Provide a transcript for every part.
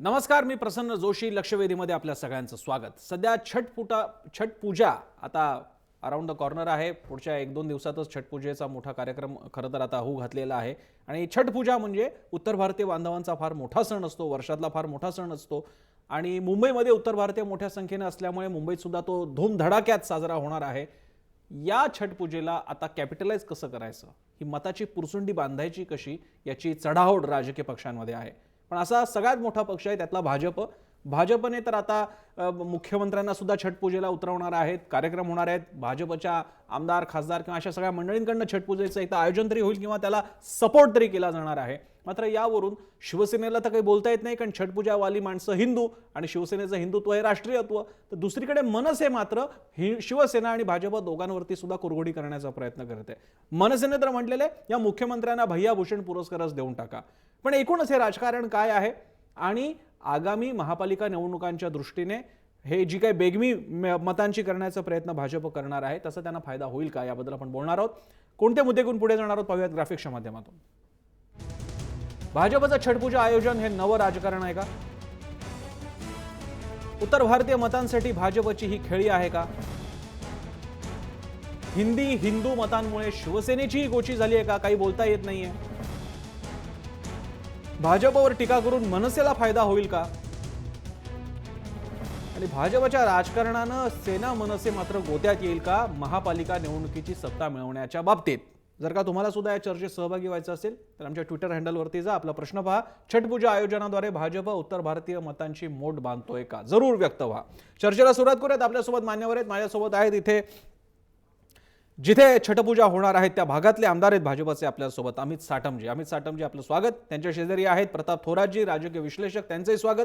नमस्कार, मी प्रसन्न जोशी. लक्षवेधीमध्ये आपल्या सगळ्यांचं स्वागत. सध्या छठ पूजा आता अराउंड द कॉर्नर आहे. पुढच्या 1-2 दिवसातच छठ पूजेचा मोठा कार्यक्रम खरं तर आता होऊ घातलेला आहे. आणि छठ पूजा म्हणजे उत्तर भारतीय बांधवांचा फार मोठा सण असतो, वर्षातला फार मोठा सण असतो. आणि मुंबईमध्ये उत्तर भारतीय मोठ्या संख्येने असल्यामुळे मुंबईत सुद्धा तो धूमधडाक्यात साजरा होणार आहे. या छठ पूजेला आता कॅपिटलाइज कसं करायचं, ही मताची पुरसुंडी बांधायची कशी, याची चढाओढ राजकीय पक्षांमध्ये आहे. पण असा सगळ्यात मोठा पक्ष आहे त्यातला भाजपने तर आता मुख्यमंत्र्यांना सुद्धा छठ पूजेला उतरवणार आहेत, कार्यक्रम होणार आहेत. भाजपच्या आमदार, खासदार किंवा अशा सगळ्या मंडळींकडनं छठ पूजेचं एकदा आयोजन तरी होईल किंवा त्याला सपोर्ट तरी केला जाणार आहे. मात्र यावरून शिवसेनेला तर काही बोलता येत नाही, कारण छठ पूजावाली माणसं हिंदू आणि शिवसेनेचं हिंदुत्व हे राष्ट्रीयत्व. तर दुसरीकडे मनसे मात्र शिवसेना आणि भाजप दोघांवरती सुद्धा कुरघोडी करण्याचा प्रयत्न करते. मनसेने तर म्हटलेले या मुख्यमंत्र्यांना भैयाभूषण पुरस्कारच देऊन टाका. पण एकूणच हे राजकारण काय आहे आणि आगामी महापालिका निवडणुकांच्या दृष्टीने हे जी काही बेगमी मतांची करण्याचा प्रयत्न भाजप करणार आहे तसा त्यांना फायदा होईल का, याबद्दल आपण बोलणार आहोत. कोणते मुद्दे घेऊन पुढे जाणार आहोत पाहूयात ग्राफिक्सच्या माध्यमातून. भाजपचं छठपूजा आयोजन हे नवं राजकारण आहे का? उत्तर भारतीय मतांसाठी भाजपची ही खेळी आहे का? हिंदू मतांमुळे शिवसेनेची गोची झाली आहे का? काही बोलता येत नाहीये. भाजपवर टीका करून मनसेला फायदा होईल का? आणि भाजपच्या राजकारणानं सेना मनसे मात्र गोत्यात येईल का महापालिका निवडणुकीची सत्ता मिळवण्याच्या बाबतीत? जर का तुम्हाला सुद्धा या चर्चेत सहभागी व्हायचं असेल तर आमच्या ट्विटर हँडलवरती जा, आपला प्रश्न पहा. छठपूजा आयोजनाद्वारे भाजप उत्तर भारतीय मतांची मोड बांधतोय का? जरूर व्यक्त व्हा. चर्चेला सुरुवात करूयात. आपल्यासोबत मान्यवर आहेत, माझ्यासोबत आहेत इथे जिथे छठपूजा होणार आहेत त्या भागातले आमदार आहेत भाजपचे आपल्यासोबत. अमित साटमजी आपलं स्वागत. त्यांच्या शेजारी आहेत प्रताप थोरातजी, राजकीय विश्लेषक, त्यांचंही स्वागत.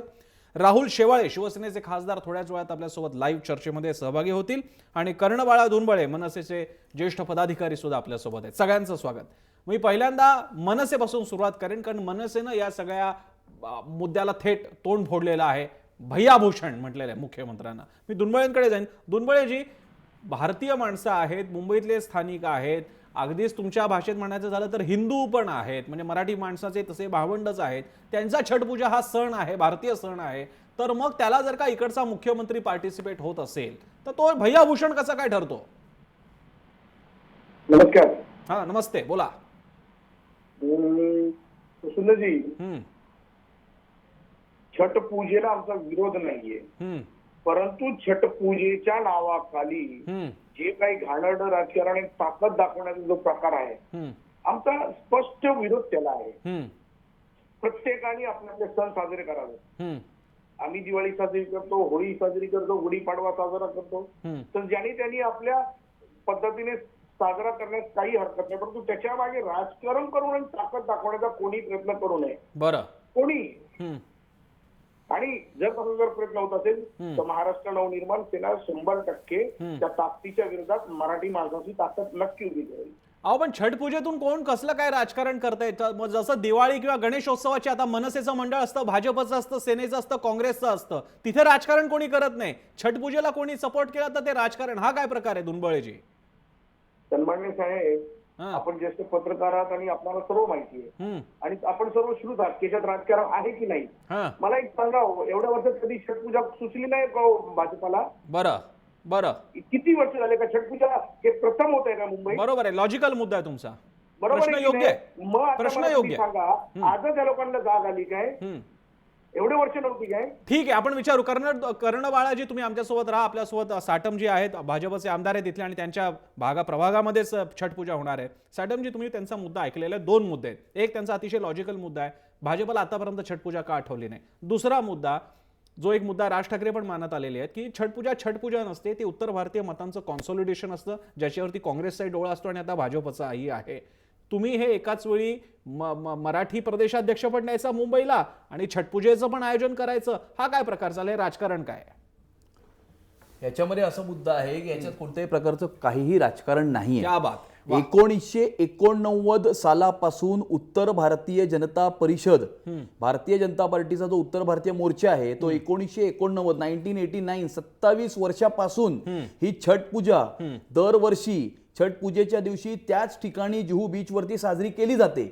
राहुल शेवाळे शिवसेनेचे खासदार थोड्याच वेळात आपल्यासोबत लाईव्ह चर्चेमध्ये सहभागी होतील. आणि कर्णबाळा धुनबळे मनसेचे ज्येष्ठ पदाधिकारी सुद्धा आपल्यासोबत आहेत. सगळ्यांचं स्वागत. मी पहिल्यांदा मनसेपासून सुरुवात करेन, कारण मनसेनं या सगळ्या मुद्द्याला थेट तोंड फोडलेलं आहे. भैयाभूषण म्हटलेलं आहे मुख्यमंत्र्यांना. मी धुनबळेंकडे जाईन. धुनबळेजी, भारतीय माणसं आहेत, मुंबईतले स्थानिक आहेत, अगदीच तुमच्या भाषेत म्हणायचं झालं तर हिंदू पण आहेत, म्हणजे मराठी माणसाचे तसे भावंडच आहेत. त्यांचा छठपूजा हा सण आहे, भारतीय सण आहे. तर मग त्याला जर का इकडचा मुख्यमंत्री पार्टिसिपेट होत असेल तर तो भैयाभूषण कसा काय ठरतो? नमस्कार. हा, नमस्ते, बोला. सुंदरजी, छठ पूजेला आमचा विरोध नाहीये, परंतु छठ पूजेच्या नावाखाली जे काही घाणेरडं राजकारण आणि ताकद दाखवण्याचा जो प्रकार आहे, आमचा स्पष्ट विरोध त्याला आहे. प्रत्येकाने आपले सण साजरे करावे. आम्ही दिवाळी साजरी करतो, होळी साजरी करतो, गुढीपाडवा साजरा करतो. तर ज्यांनी त्यांनी आपल्या पद्धतीने साजरा करण्यास काही हरकत नाही, परंतु त्याच्या मागे राजकारण करून आणि ताकद दाखवण्याचा कोणी प्रयत्न करू नये. बरं, कोणी. आणि जर तसा प्रयत्न होत असेल तर महाराष्ट्र नवनिर्माण सेना 100% त्या ताकदीच्या विरोधात मराठी माणसाची ताकद नक्की उभी करेल. अहो, पण छठ पूजेतून कोण कसलं काय राजकारण करतंय? जसं दिवाळी किंवा गणेशोत्सवाची आता मनसेचं मंडळ असतं, भाजपचं असतं, सेनेचं असतं, काँग्रेसचं असतं, तिथे राजकारण कोणी करत नाही. छठ पूजेला कोणी सपोर्ट केला तर ते राजकारण. हा काय प्रकार आहे धुनबळेजी? सन्माननीय साहेब, आपण ज्येष्ठ पत्रकार आहात आणि आपल्याला सर्व माहिती आहे आणि आपण सर्व श्रुत आहात की याच्यात राजकारण आहे की नाही. मला एक सांगा, एवढ्या वर्षात कधी छठपूजा सुचली नाही का भाजपाला? बरं, किती वर्ष झाले का छठपूजा हे प्रथम होत आहे का मुंबई? बरोबर आहे, लॉजिकल मुद्दा आहे तुमचा. बरोबर आहे, योग्य. मग प्रश्न योग्य सांगा, आजच या लोकांना जाग आली काय? एवढे वर्ष नव्हती काय? ठीक आहे, आपण विचारू. कर्णबाळाजी, तुम्ही आमच्यासोबत राहा. आपल्यासोबत साटमजी आहेत, भाजपचे आमदार आहेत इथले आणि त्यांच्या प्रभागामध्येच छठपूजा होणार आहे. साटमजी, तुम्ही त्यांचा मुद्दा ऐकलेला आहे. 2 मुद्दे आहेत. एक त्यांचा अतिशय लॉजिकल मुद्दा आहे, भाजपला आतापर्यंत छठपूजा का आठवली नाही. दुसरा मुद्दा, जो एक मुद्दा राज ठाकरे पण मानत आलेले आहेत, की छठपूजा नसते, ती उत्तर भारतीय मतांचं कॉन्सॉलिडेशन असतं, ज्याच्यावरती काँग्रेसचाही डोळा असतो आणि आता भाजपचाही आहे. तुम्ही हे एकाच वेळी मराठी प्रदेशाध्यक्ष पण न्यायचा मुंबईला आणि छठपूजेचं पण आयोजन करायचं, हा काय प्रकार चाललाय? राजकारण काय? याच्यामध्ये असा मुद्दा आहे की याच्यात कोणत्याही प्रकारचं काहीही राजकारण नाहीये. क्या बात. 1989 सालापासून उत्तर भारतीय जनता परिषद, भारतीय जनता पार्टीचा जो उत्तर भारतीय मोर्चा आहे तो 1989 27 वर्षापासून ही छठ पूजा दरवर्षी छठ पूजेच्या दिवशी त्याच ठिकाणी जुहू बीच वरती साजरी केली जाते.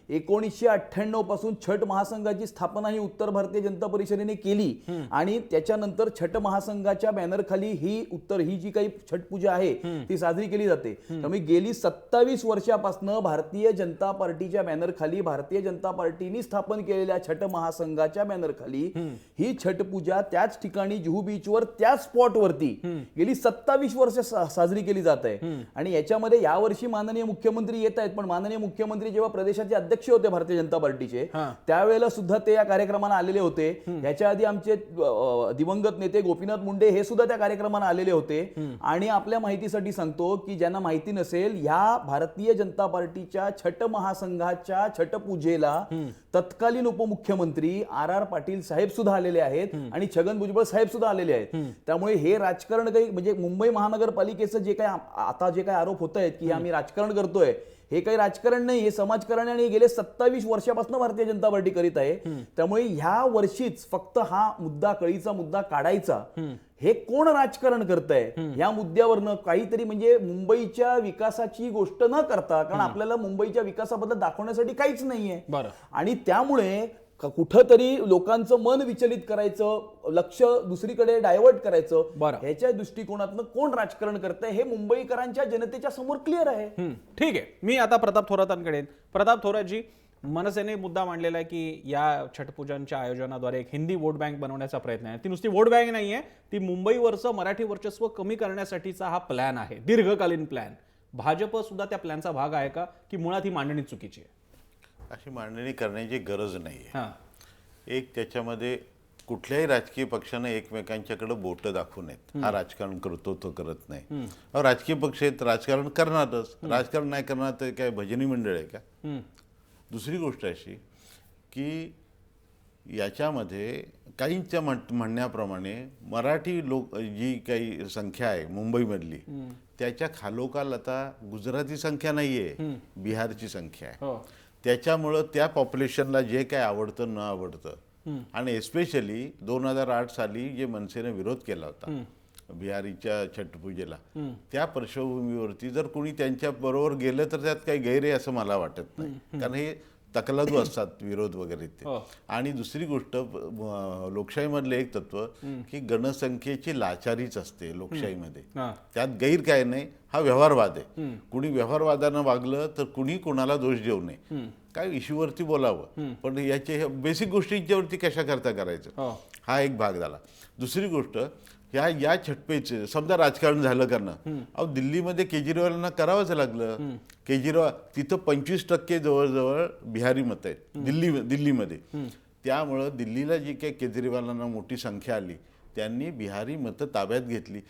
1998 पासून छठ महासंघाची स्थापना ही उत्तर भारतीय जनता परिषदेने केली आणि त्याच्यानंतर छठ महासंघाच्या बॅनर खाली ही जी काही छठ पूजा आहे ती साजरी केली जाते. त्यामुळे गेली 27 वर्षापासून भारतीय जनता पार्टीच्या बॅनर खाली भारतीय जनता पार्टीने स्थापन केलेल्या छठ महासंघाच्या बॅनर खाली ही छठ पूजा त्याच ठिकाणी जुहू बीचवर त्याच स्पॉट वरती गेली 27 वर्ष साजरी केली जात आहे. आणि याच्यामध्ये यावर्षी माननीय मुख्यमंत्री येत आहेत, पण माननीय मुख्यमंत्री जेव्हा प्रदेशाचे अध्यक्ष होते भारतीय जनता पार्टीचे त्यावेळेला सुद्धा ते या कार्यक्रमाला आलेले होते. याच्या आधी आमचे दिवंगत नेते गोपीनाथ मुंडे हे सुद्धा त्या कार्यक्रमाला आलेले होते. आणि आपल्या माहितीसाठी सांगतो की ज्यांना माहिती नसेल, ह्या भारतीय जनता पार्टीच्या छठ महासंघाच्या छठ पूजेला तत्कालीन उपमुख्यमंत्री आर पाटील साहेब सुद्धा आलेले आहेत आणि छगन भुजबळ साहेब सुद्धा आलेले आहेत. त्यामुळे हे राजकारण काही म्हणजे मुंबई महानगरपालिकेचं जे काही आरोप होत आहेत की आम्ही राजकारण करतोय, हे काही राजकारण नाही, हे समाजकारण आणि गेले 27 वर्षापासून भारतीय जनता पार्टी करीत आहे. त्यामुळे ह्या वर्षीच फक्त हा मुद्दा, कळीचा मुद्दा काढायचा, हे कोण राजकारण करतंय या मुद्द्यावरनं काहीतरी म्हणजे मुंबईच्या विकासाची गोष्ट न करता, कारण आपल्याला मुंबईच्या विकासाबद्दल दाखवण्यासाठी काहीच नाहीये. आणि त्यामुळे कुठंतरी लोकांचं मन विचलित करायचं, लक्ष दुसरीकडे डायव्हर्ट करायचं, ह्याच्या दृष्टिकोनातनं कोण राजकारण करतंय हे मुंबईकरांच्या जनतेच्या समोर क्लिअर आहे. ठीक आहे, मी आता प्रताप थोरातांकडे. प्रताप थोरातजी, मनसेने मुद्दा मांडलेला आहे की या छठपूजांच्या आयोजनाद्वारे एक हिंदी वोट बँक बनवण्याचा प्रयत्न आहे. ती नुसती वोट बँक नाहीये, ती मुंबईवरचं मराठी वर्चस्व कमी करण्यासाठीचा हा प्लॅन आहे, दीर्घकालीन प्लॅन. भाजप सुद्धा त्या प्लॅनचा भाग आहे का, की मुळात ही मांडणी चुकीची आहे? अशी मांडणी करण्याची गरज नाही आहे. एक त्याच्यामध्ये कुठल्याही राजकीय पक्षाने एकमेकांच्याकडे बोटं दाखवू नयेत. हा राजकारण करतो तो करत नाही. राजकीय पक्ष आहेत, राजकारण करणारच. राजकारण नाही करणार तर काय भजनी मंडळ आहे का? दुसरी गोष्ट अशी की याच्यामध्ये काहींच्या म्हणण्याप्रमाणे मराठी लोक जी काही संख्या आहे मुंबईमधली, त्याच्या खालोखाल आता गुजराती संख्या नाहीये, बिहारची संख्या आहे. त्याच्यामुळं त्या पॉप्युलेशनला जे काय आवडतं न आवडतं, आणि एस्पेशली 2008 साली जे मनसेने विरोध केला होता बिहारीच्या छठपूजेला, त्या पार्श्वभूमीवरती जर कोणी त्यांच्या बरोबर गेलं तर त्यात काही गैर आहे असं मला वाटत नाही. कारण हे तकलादू असतात विरोध वगैरे ते. आणि दुसरी गोष्ट, लोकशाहीमधलं एक तत्व की गणसंख्येची लाचारीच असते लोकशाहीमध्ये, त्यात गैर काय नाही, हा व्यवहारवाद आहे. कुणी व्यवहारवादानं वागलं तर कुणी कोणाला दोष देऊ नये, काय इश्यूवरती बोलावं, पण याचे बेसिक गोष्टींच्यावरती कशा करता करायचं, हा एक भाग झाला. दुसरी गोष्ट, या छटपेचे समजा राजकारण झालं करणं, अहो दिल्लीमध्ये केजरीवालांना करावंच लागलं. केजरीवाल तिथं 25% जवळजवळ बिहारी मत आहेत दिल्लीमध्ये. त्यामुळं दिल्लीला जी काही केजरीवालांना मोठी संख्या आली, त्यांनी बिहारी मतं ताब्यात घेतली.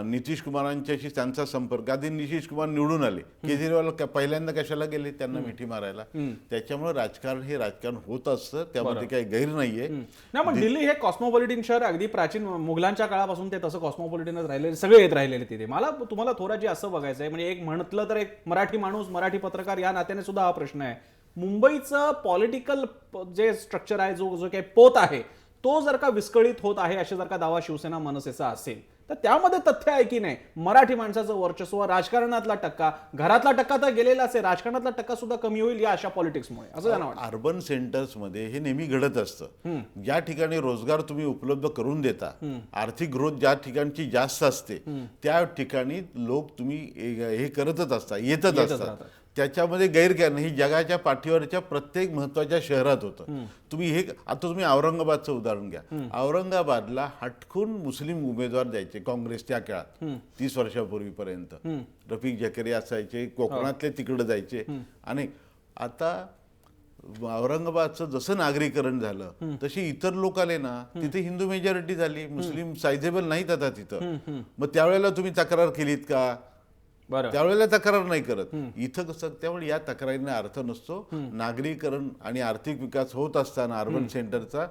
नितीश कुमारांच्याशी त्यांचा संपर्क, आधी नितीश कुमार निवडून आले, केजरीवाल पहिल्यांदा कशाला गेले त्यांना मिठी मारायला. त्याच्यामुळे राजकारण हे राजकारण होत असतं, त्यामध्ये काही गैर नाहीये. नाही, पण दिल्ली हे कॉस्मोपॉलिटिन शहर, अगदी प्राचीन मुघलांच्या काळापासून ते तसं कॉस्मोपॉलिटिनच राहिलेले, सगळे येत राहिलेले तिथे. मला तुम्हाला थोराजी असं बघायचं आहे, म्हणजे एक म्हटलं तर एक मराठी माणूस, मराठी पत्रकार या नात्याने सुद्धा हा प्रश्न आहे. मुंबईचं पॉलिटिकल जे स्ट्रक्चर आहे, जो काही पोत आहे, तो जर का विस्कळीत होत आहे असे जर का दावा शिवसेना मनसेचा असेल, तर त्यामध्ये तथ्य आहे की नाही, मराठी माणसाचं वर्चस्व, राजकारणातला टक्का, घरातला टक्का तर गेलेलाच आहे, राजकारणातला टक्का सुद्धा कमी होईल या अशा पॉलिटिक्समुळे, असं त्यांना वाटतं. अर्बन सेंटर्समध्ये हे नेहमी घडत असतं. ज्या ठिकाणी रोजगार तुम्ही उपलब्ध करून देता, आर्थिक ग्रोथ ज्या ठिकाणची जास्त असते, त्या ठिकाणी लोक तुम्ही हे करतच असता, येतच असतात. त्याच्यामध्ये गैर काय नाही. जगाच्या पाठीवरच्या प्रत्येक महत्वाच्या शहरात होतं. तुम्ही औरंगाबादचं उदाहरण घ्या. औरंगाबादला हटकून मुस्लिम उमेदवार द्यायचे काँग्रेस त्या काळात, 30 वर्षापूर्वीपर्यंत. रफिक झकेरी असायचे, कोकणातले तिकडे जायचे. आणि आता औरंगाबादचं जसं नागरीकरण झालं तशी इतर लोक आले ना, तिथे हिंदू मेजॉरिटी झाली, मुस्लिम सायझेबल नाहीत आता तिथं. मग त्यावेळेला तुम्ही तक्रार केलीत का? त्यावेळेला तक्रार नाही करत. इथं कसं, त्यामुळे या तक्रारीने अर्थ नसतो. नागरीकरण आणि आर्थिक विकास होत असताना अर्बन सेंटरचा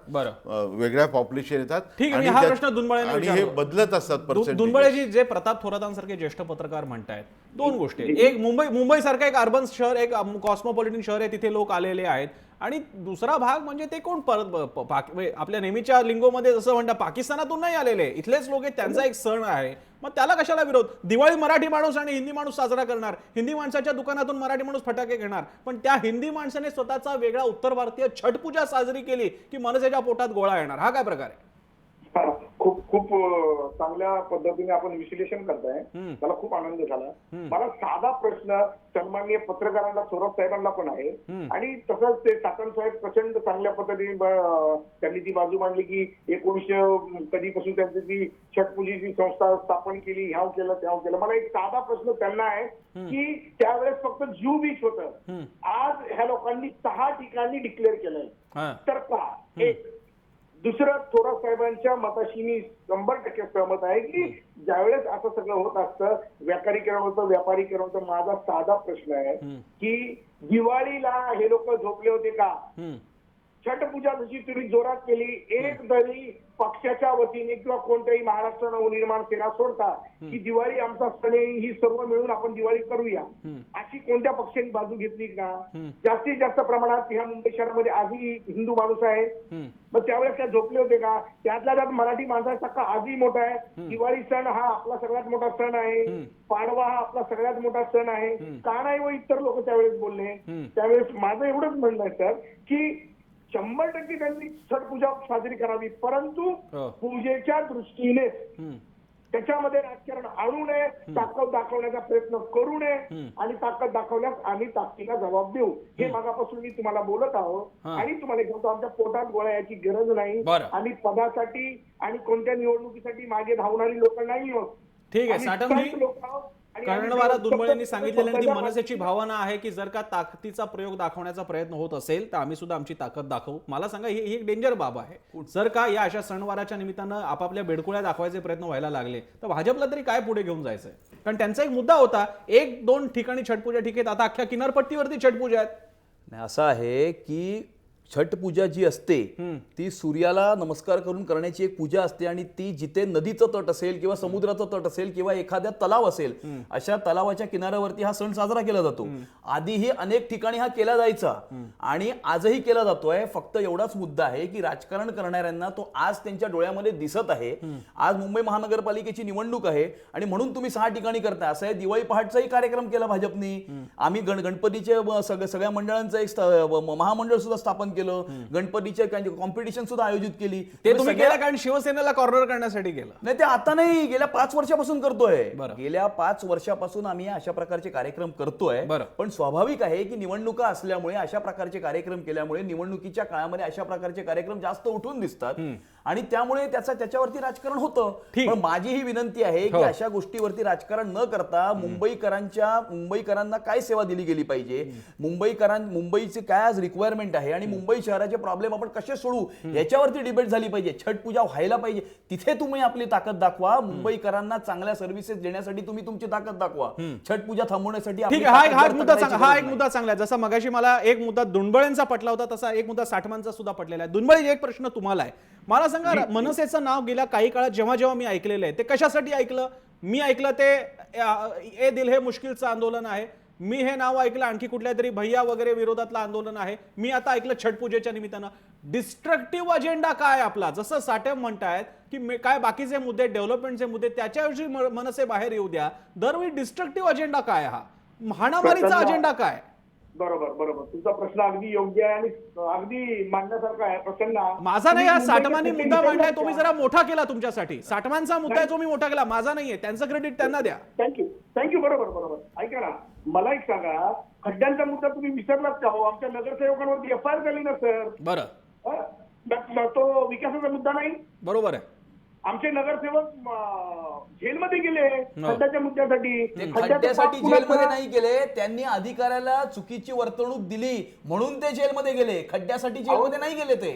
वेगळ्या पॉप्युलेशन येतात आणि हे बदलत असतात. दुंबळेजी, जे प्रताप थोरातांसारखे ज्येष्ठ पत्रकार म्हणतायत, दोन गोष्टी. एक, मुंबई सारखं एक अर्बन शहर, एक कॉस्मोपॉलिटन शहर आहे, तिथे लोक आलेले आहेत. आणि दुसरा भाग म्हणजे ते कोण म्हणजे आपल्या नेहमीच्या लिंगोमध्ये जसं म्हणतात पाकिस्तानातून नाही आलेले, इथलेच लोक आहेत, त्यांचा एक सण आहे, मग त्याला कशाला विरोध? दिवाळी मराठी माणूस आणि हिंदी माणूस साजरा करणार, हिंदी माणसाच्या दुकानातून मराठी माणूस फटाके घेणार, पण त्या हिंदी माणसाने स्वतःचा वेगळा उत्तर भारतीय छठ पूजा साजरी केली की मनसेच्या पोटात गोळा येणार, हा काय प्रकार आहे? खूप खूप चांगल्या पद्धतीने आपण विश्लेषण करताय, मला खूप आनंद झाला. मला साधा प्रश्न सन्माननीय पत्रकारांना, थोरात साहेबांना पण आहे, आणि तसंच ते साटम साहेब प्रचंड चांगल्या पद्धतीने त्यांनी ती बाजू मांडली की 1900 कधीपासून त्यांची ती छठ पूजेची संस्था स्थापन केली, ह्याव केलं त्याव केलं. मला एक साधा प्रश्न त्यांना आहे की त्यावेळेस फक्त जुहू बीच होतं, आज ह्या लोकांनी 6 ठिकाणी डिक्लेअर केलंय, तर का? एक. दुसरं, थोरात साहेबांच्या मताशी मी 100% सहमत आहे की ज्यावेळेस असं सगळं होत असतं, व्यापारीकरण होतं, व्यापारीकरण होतं. माझा साधा प्रश्न आहे की दिवाळीला हे लोक झोपले होते का? छठ पूजा जशी तुम्ही जोरात केली, एक तरी पक्षाच्या वतीने किंवा कोणत्याही महाराष्ट्र नवनिर्माण सेना सोडता की दिवाळी आमचा सण आहे, ही सर्व मिळून आपण दिवाळी करूया, अशी कोणत्या पक्षाने बाजू घेतली का? जास्तीत जास्त प्रमाणात ह्या मुंबई शहरामध्ये आजही हिंदू माणूस आहे, मग त्यावेळेस काय झोपले होते का? त्यातल्या त्यात मराठी माणसाचा टक्का आजही मोठा आहे. दिवाळी सण हा आपला सगळ्यात मोठा सण आहे, पाडवा हा आपला सगळ्यात मोठा सण आहे, का नाही? व इतर लोक त्यावेळेस बोलले. त्यावेळेस माझं एवढंच म्हणणं आहे सर की 100% त्यांनी छठ पूजा साजरी करावी, परंतु पूजेच्या दृष्टीने त्याच्यामध्ये राजकारण आणू नये, ताकद दाखवण्याचा प्रयत्न करू नये, आणि ताकद दाखवल्यास आम्ही ताकदीला जबाब देऊ. हे मागापासून मी तुम्हाला बोलत आहोत, आणि तुम्हाला सांगतो आमच्या पोटात गोळा याची गरज नाही. आम्ही पदासाठी आणि कोणत्या निवडणुकीसाठी मागे धावणारी लोक नाही आहोत. ठीक आहे. साटमजी, कर्णवारा दुर्बळ यांनी सांगितलेली मनसेची भावना आहे की जर का ताकदीचा प्रयोग दाखवण्याचा प्रयत्न होत असेल तर आम्ही सुद्धा आमची ताकद दाखवू. मला सांगा, ही एक डेंजर बाब आहे. जर का या अशा सणवाराच्या निमित्तानं आपापल्या बेडकुळ्या दाखवायचे प्रयत्न व्हायला लागले तर भाजपला तरी काय पुढे घेऊन जायचंय? कारण त्यांचा एक मुद्दा होता, 1-2 ठिकाणी छठपूजा ठीक आहेत, आता अख्ख्या किनारपट्टीवरती छठपूजा आहेत. असं आहे की छठ पूजा जी असते ती सूर्याला नमस्कार करून करण्याची एक पूजा असते, आणि ती जिथे नदीचं तट असेल किंवा समुद्राचं तट असेल किंवा एखाद्या तलाव असेल अशा तलावाच्या किनाऱ्यावरती हा सण साजरा केला जातो. आधीही अनेक ठिकाणी हा केला जायचा आणि आजही केला जातोय. फक्त एवढाच मुद्दा आहे की राजकारण करणाऱ्यांना तो आज त्यांच्या डोळ्यामध्ये दिसत आहे. आज मुंबई महानगरपालिकेची निवडणूक आहे आणि म्हणून तुम्ही 6 ठिकाणी करताय. असं आहे, दिवाळी पहाटचाही कार्यक्रम केला भाजपनी. आम्ही गणपतीचे सगळ्या मंडळांचं एक महामंडळ सुद्धा स्थापन केलं, गणपतीचे कॉम्पिटिशन सुद्धा आयोजित केली. ते तुम्ही केलं कारण शिवसेनेला कॉर्नर करण्यासाठी केलं? नाही, ते आता नाही, गेल्या 5 वर्षापासून करतोय. गेल्या 5 वर्षापासून आम्ही अशा प्रकारचे कार्यक्रम करतोय. पण स्वाभाविक आहे की निवडणुका असल्यामुळे अशा प्रकारचे कार्यक्रम केल्यामुळे निवडणुकीच्या काळामध्ये अशा प्रकारचे कार्यक्रम जास्त उठून दिसतात आणि त्यामुळे त्याच्यावरती राजकारण होतं. पण माझी ही विनंती आहे की अशा गोष्टीवरती राजकारण न करता मुंबईकरांना काय सेवा दिली गेली पाहिजे, मुंबईचे काय आज रिक्वायरमेंट आहे आणि मुंबई शहराचे प्रॉब्लेम आपण कसे सोडू याच्यावरती डिबेट झाली पाहिजे. छठ पूजा व्हायला पाहिजे, तिथे तुम्ही आपली ताकद दाखवा. मुंबईकरांना चांगल्या सर्व्हिसेस देण्यासाठी तुम्ही तुमची ताकद दाखवा. छठ पूजा थांबवण्यासाठी ठीक आहे. हा एक मुद्दा चांगला आहे. जसा मगाशी मला एक मुद्दा दुंडबळेंचा पटला होता तसा एक मुद्दा साठमांचा सुद्धा पटलेला आहे. दुंडबळे, एक प्रश्न तुम्हाला आहे. मला सांगा, मनसेचं नाव गेल्या काही काळात जेव्हा मी ऐकलेलं आहे ते कशासाठी ऐकलं? मी ऐकलं ते ए दिल हे मुश्किलचं आंदोलन आहे. मी हे नाव ऐकलं आणखी कुठल्या तरी भैया वगैरे विरोधातलं आंदोलन आहे. मी आता ऐकलं छठ पूजेच्या निमित्तानं. डिस्ट्रक्टिव्ह अजेंडा काय आपला? जसं साठम म्हणतायत की काय बाकीचे मुद्दे, डेव्हलपमेंटचे मुद्दे, त्याच्याविषयी मनसे बाहेर येऊ द्या. दरवेळी डिस्ट्रक्टिव्ह अजेंडा काय? हा हाणामारीचा अजेंडा काय? बरोबर. तुमचा प्रश्न अगदी योग्य आहे आणि अगदी मांडण्यासारखा आहे. प्रसन्न, माझा नाही, हा साठमांनी मुद्दा मांडलाय, तुम्ही जरा मोठा केला तुमच्यासाठी. साठमांचा मुद्दा आहे, तो मी मोठा केला, माझा नाहीये. त्यांचं क्रेडिट त्यांना द्या. थँक्यू. बरोबर. ऐका ना, मला एक सांगा, खड्ड्यांचा मुद्दा तुम्ही विसरलात का हो? आमच्या नगरसेवकांवरती FIR झाली ना सर. बरं, तो विकासाचा मुद्दा नाही. बरोबर आहे. आमचे नगरसेवक जेलमध्ये गेले खड्ड्याच्या मुद्द्यासाठी. खड्ड्यासाठी जेलमध्ये नाही गेले, त्यांनी अधिकाऱ्याला चुकीची वर्तणूक दिली म्हणून ते जेलमध्ये गेले. खड्ड्यासाठी जेलमध्ये नाही गेले ते.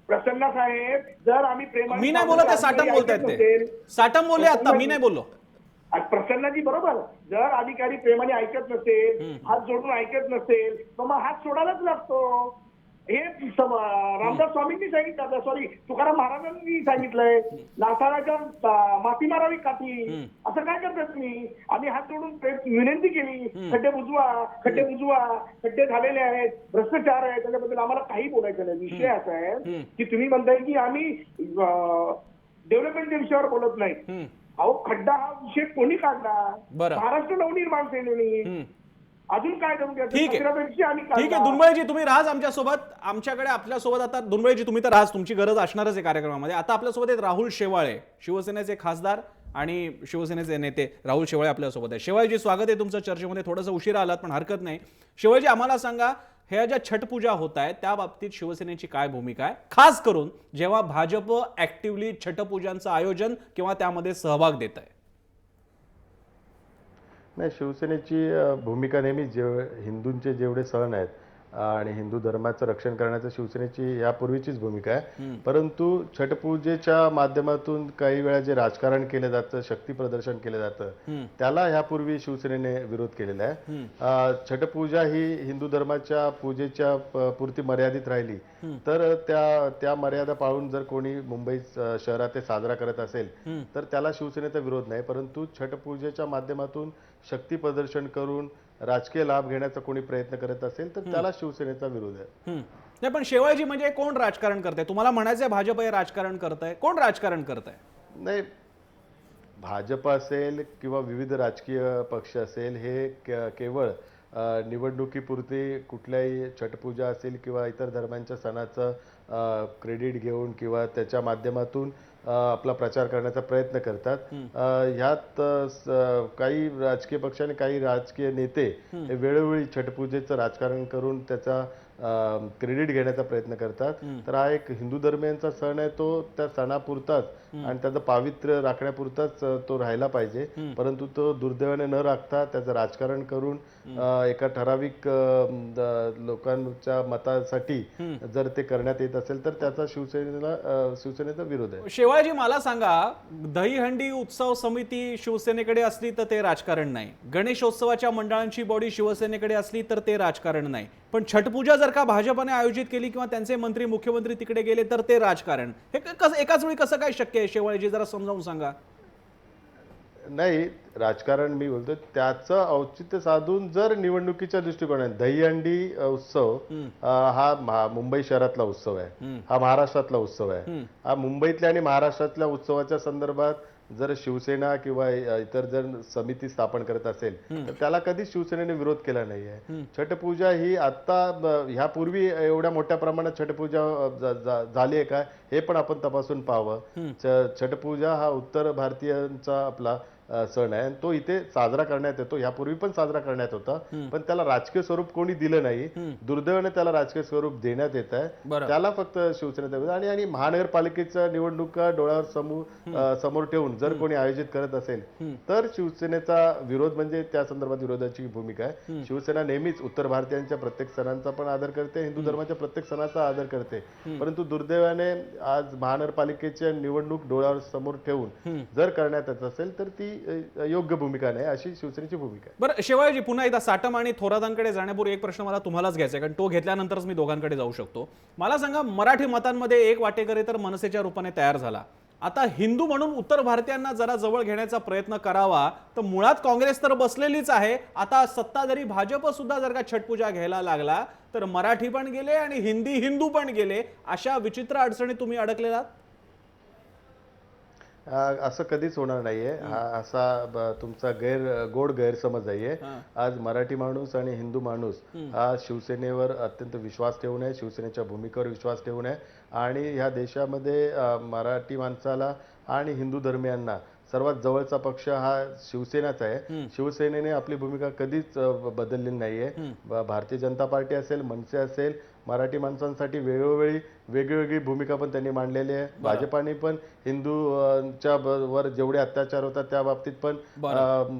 प्रसन्न साहेब, जर आम्ही प्रेमाने, मी नाही बोलत, साठम बोलतायत ते. साठम बोलले आता, मी नाही बोललो. प्रसन्नाजी बरोबर, जर अधिकारी प्रेमाने ऐकत नसेल, हात जोडून ऐकत नसेल तर मग हात सोडायलाच लागतो. हे रामदास स्वामींनी सांगितलं, सॉरी तुकाराम महाराजांनी सांगितलंय, नासाळाच्या माती मारावी काठी. असं काय करता तुम्ही? आम्ही हात जोडून विनंती केली, खड्डे बुजवा, खड्डे झालेले आहेत, भ्रष्टाचार आहे, त्याच्याबद्दल आम्हाला काही बोलायचं नाही. विषय असा आहे की तुम्ही म्हणताय की आम्ही डेव्हलपमेंटच्या विषयावर बोलत नाही. अहो, खड्डा हा विषय कोणी काढला? महाराष्ट्र नवनिर्माण सेनेने. अजून काय करू द्या? ठीक आहे दुर्मिळजी, तुम्ही राहाच आमच्यासोबत. आमच्याकडे आपल्यासोबत आता दुर्मिळजी तुम्ही तर राहाच, तुमची गरज असणारच आहे कार्यक्रमामध्ये. आता आपल्यासोबत आहेत राहुल शेवाळे, शिवसेनेचे खासदार आणि शिवसेनेचे नेते राहुल शेवाळे आपल्यासोबत आहे. शेवाळजी, स्वागत आहे तुमचं चर्चेमध्ये. थोडंसं उशिरा आलात पण हरकत नाही. शेवाळजी, आम्हाला सांगा, ह्या ज्या छठ पूजा होत आहेत त्या बाबतीत शिवसेनेची काय भूमिका आहे, खास करून जेव्हा भाजप ऍक्टिव्हली छठ पूजांचं आयोजन किंवा त्यामध्ये सहभाग देत आहे? नाही, शिवसेनेची भूमिका नेहमी हिंदूंचे जेवढे सण आहेत आणि हिंदू धर्माचं रक्षण करण्याचं शिवसेनेची यापूर्वीचीच भूमिका आहे. परंतु छठपूजेच्या माध्यमातून काही वेळा जे राजकारण केलं जातं, शक्ती प्रदर्शन केलं जातं, त्याला ह्यापूर्वी शिवसेनेने विरोध केलेला आहे. छठपूजा ही हिंदू धर्माच्या पूजेच्या पुरती मर्यादित राहिली तर त्या मर्यादा पाळून जर कोणी मुंबई शहरात ते साजरा करत असेल तर त्याला शिवसेनेचा विरोध नाही. परंतु छठपूजेच्या माध्यमातून शक्ती प्रदर्शन करून राजकीय लाभ घेण्याचा कोणी प्रयत्न करत असेल तर त्याला शिवसेनेचा विरोध आहे. नाही, पण शेवाळजी, म्हणजे कोण राजकारण करतंय? तुम्हाला म्हणायचंय भाजप हे राजकारण करतंय? कोण राजकारण करतंय? नाही, भाजप असेल किंवा विविध राजकीय पक्ष असेल, हे केवळ निवडणुकीपुरती कुठल्याही छठपूजा असेल किंवा इतर धर्मांच्या सणाचं क्रेडिट घेऊन किंवा त्याच्या माध्यमातून आपला प्रचार करण्याचा प्रयत्न करतात. ह्यात काही राजकीय पक्ष आणि काही राजकीय नेते हे वेळोवेळी छठपूजेचं राजकारण करून त्याचा क्रेडिट घेण्याचा प्रयत्न करतात. तर हा एक हिंदू धर्मियांचा सण आहे, तो त्या सणापुरताच आणि त्याचं पावित्र्य राखण्यापुरताच तो राहायला पाहिजे. परंतु तो दुर्दैवाने न राखता त्याचं राजकारण करून एका ठराविक लोकांच्या मतासाठी जर ते करण्यात येत असेल तर त्याचा शिवसेनेचा विरोध आहे. शेवाळजी, मला सांगा, दहीहंडी उत्सव समिती शिवसेनेकडे असली तर ते राजकारण नाही, गणेशोत्सवाच्या मंडळांची बॉडी शिवसेनेकडे असली तर ते राजकारण नाही, पण छठपूजा जर का भाजपने आयोजित केली किंवा त्यांचे मंत्री मुख्यमंत्री तिकडे गेले तर ते राजकारण. हे एकाच वेळी कसं काय शक्य आहे? शेवाळजी, जरा समजावून सांगा. नाही, राजकारण मी बोलतो त्याचं औचित्य साधून जर निवडणुकीच्या दृष्टिकोनाने दहीहंडी उत्सव हा मुंबई शहरातला उत्सव आहे, हा महाराष्ट्रातला उत्सव आहे. हा मुंबईतल्या आणि महाराष्ट्रातल्या उत्सवाच्या संदर्भात जर शिवसेना किंवा इतर जर समिती स्थापन करत असेल तर त्याला कधीच शिवसेनेने विरोध केला नाहीये. छठपूजा ही आता ह्यापूर्वी एवढ्या मोठ्या प्रमाणात छठपूजा झाली आहे का हे पण आपण तपासून पाहावं. छठपूजा हा उत्तर भारतीयांचा आपला सण आहे, तो इथे साजरा करण्यात येतो, यापूर्वी पण साजरा करण्यात होता, पण त्याला राजकीय स्वरूप कोणी दिलं नाही. दुर्दैवाने त्याला राजकीय स्वरूप देण्यात येत आहे, त्याला फक्त शिवसेनेचा. आणि महानगरपालिकेच्या निवडणुका डोळ्यावर समोर ठेवून जर कोणी आयोजित करत असेल तर शिवसेनेचा विरोध म्हणजे त्या संदर्भात विरोधाची भूमिका आहे. शिवसेना नेहमीच उत्तर भारतीयांच्या प्रत्येक सणांचा पण आदर करते, हिंदू धर्माच्या प्रत्येक सणाचा आदर करते. परंतु दुर्दैवाने आज महानगरपालिकेच्या निवडणूक डोळ्यावर समोर ठेवून जर करण्यात येत असेल तर ती योग्य भूमिका नाही, अशी शिवसेनेची भूमिका आहे. बरं शेवाळजी, पुन्हा एकदा साटम आणि थोरातांकडे जाण्यापूर्वी एक प्रश्न मला तुम्हालाच घ्यायचा आहे, कारण तो घेतल्यानंतरच मी दोघांकडे जाऊ शकतो. मला सांगा, मराठी मतांमध्ये एक वाटेकरी तर मनसेच्या रूपाने तयार झाला. आता हिंदू म्हणून उत्तर भारतीयांना जरा जवळ घेण्याचा प्रयत्न करावा तर मुळात काँग्रेस तर बसलेलीच आहे. आता सत्ताधारी भाजप सुद्धा जर का छठपूजा घ्यायला लागला तर मराठी पण गेले आणि हिंदू पण गेले. अशा विचित्र अडचणी तुम्ही अडकलेला? असं कधीच होणार नाहीये. हा असा तुमचा गोड गैरसमज आहे. आज मराठी माणूस आणि हिंदू माणूस हा शिवसेनेवर अत्यंत विश्वास ठेवून आहे, शिवसेनेच्या भूमिकेवर विश्वास ठेवून आहे आणि ह्या देशामध्ये मराठी माणसाला आणि हिंदू धर्मियांना सर्वात जवळचा पक्ष हा शिवसेनाच आहे. शिवसेनेने आपली भूमिका कधीच बदललेली नाहीये. भारतीय जनता पार्टी असेल, मनसे असेल, मराठी माणसांसाठी वेळोवेळी वेगवेगळी भूमिका पण त्यांनी मांडलेली आहे. भाजपाने पण हिंदूंच्या वर जेवढे अत्याचार होतात त्या बाबतीत पण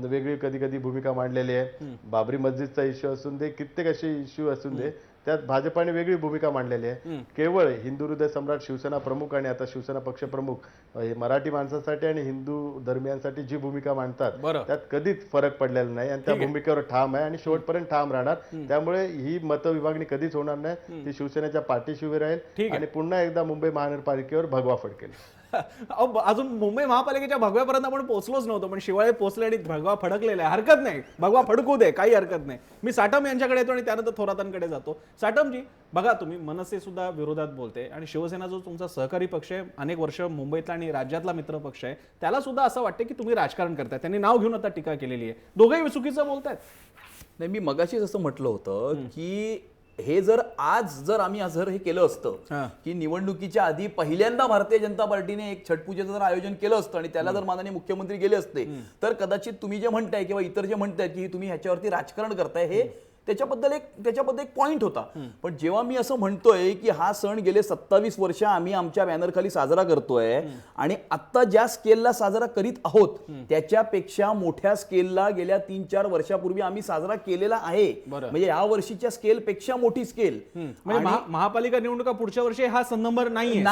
वेगळी कधी कधी भूमिका मांडलेली आहे. बाबरी मस्जिदचा इश्यू असून दे, कित्येक असे इश्यू असून दे, त्यात भाजपाने वेगळी भूमिका मांडलेली आहे. केवळ हिंदू हृदय सम्राट शिवसेना प्रमुख आणि आता शिवसेना पक्ष प्रमुख हे मराठी माणसांसाठी आणि हिंदू धर्मियांसाठी जी भूमिका मांडतात बरं. त्यात कधीच फरक पडलेला नाही आणि त्या भूमिकेवर ठाम आहे आणि शेवटपर्यंत ठाम राहणार. त्यामुळे ही मतविभागणी कधीच होणार नाही. ती शिवसेनेच्या पाठीशी उभी राहील आणि पुन्हा एकदा मुंबई महानगरपालिकेवर भगवा फडकेल. अजून मुंबई महापालिकेच्या भगव्यापर्यंत आपण पोहोचलोच नव्हतो, पण शिवाळे पोहोचले आणि भगवा फडकलेला आहे. हरकत नाही, भगवा फडकू दे, काही हरकत नाही. मी साटम यांच्याकडे येतो आणि त्यानंतर थोरातांकडे जातो. साटमजी, बघा तुम्ही मनसे सुद्धा विरोधात बोलते आणि शिवसेना जो तुमचा सहकारी पक्ष आहे, अनेक वर्ष मुंबईतला आणि राज्यातला मित्र पक्ष आहे, त्याला सुद्धा असं वाटतं की तुम्ही राजकारण करताय. त्यांनी नाव घेऊन आता टीका केलेली आहे. दोघंही चुकीचं बोलतायत. नाही, मी मगाशीच असं म्हटलं होतं की हे जर आम्ही हे केलं असतं की निवडणुकीच्या आधी पहिल्यांदा भारतीय जनता पार्टीने एक छटपूजेचं जर आयोजन केलं असतं आणि त्याला जर माननीय मुख्यमंत्री गेले असते, तर कदाचित तुम्ही जे म्हणताय किंवा इतर जे म्हणतायत की तुम्ही ह्याच्यावरती राजकारण करताय, हे त्याच्याबद्दल एक पॉइंट होता. पण जेव्हा मी असं म्हणतोय की हा सण गेले 27 वर्ष आम्ही आमच्या बॅनरखाली साजरा करतोय आणि आता ज्या स्केलला साजरा करीत आहोत त्याच्यापेक्षा मोठ्या स्केलला गेल्या 3-4 वर्षापूर्वी आम्ही साजरा केलेला आहे. म्हणजे या वर्षीच्या स्केल पेक्षा मोठी स्केल. म्हणजे महापालिका निवडणुका पुढच्या वर्षी हा नंबर नाहीये,